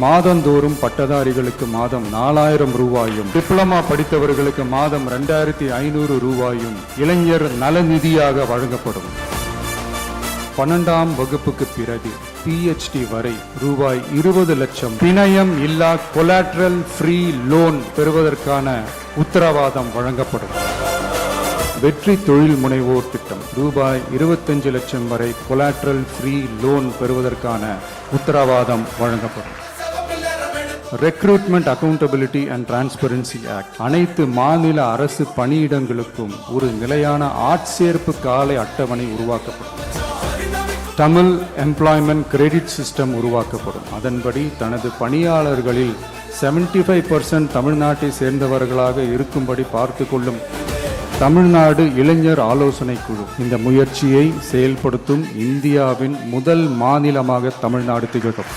மாதந்தோறும் பட்டதாரிகளுக்கு மாதம் 4000 ரூபாயும், டிப்ளமா படித்தவர்களுக்கு மாதம் 2500 ரூபாயும் இளைஞர் நலநிதியாக வழங்கப்படும். 12ஆம் வகுப்புக்கு பிறகு PhD வரை ரூபாய் 20 லட்சம் பிணையம் இல்லா கொலாட்ரல் ஃப்ரீ லோன் பெறுவதற்கான உத்தரவாதம் வழங்கப்படும். வெற்றி தொழில் முனைவோர் திட்டம் ரூபாய் 25 லட்சம் வரை கொலாட்ரல் ஃப்ரீ லோன் பெறுவதற்கான உத்தரவாதம் வழங்கப்படும். Recruitment accountability and transparency act அனைத்து மாநில அரசு பணியிடங்களுக்கும் ஒரு நிலையான ஆட்சேர்ப்பு கால அட்டவணை உருவாக்கப்படும். தமிழ் எம்ப்ளாய்மெண்ட் கிரெடிட் சிஸ்டம் உருவாக்கப்படும். அதன்படி தனது பணியாளர்களில் 75% தமிழ்நாட்டை சேர்ந்தவர்களாக இருக்கும்படி பார்த்து கொள்ளும் தமிழ்நாடு இளைஞர் ஆலோசனை குழு இந்த முயற்சியை செயல்படுத்தும் இந்தியாவின் முதல் மாநிலமாக தமிழ்நாடு திகழும்.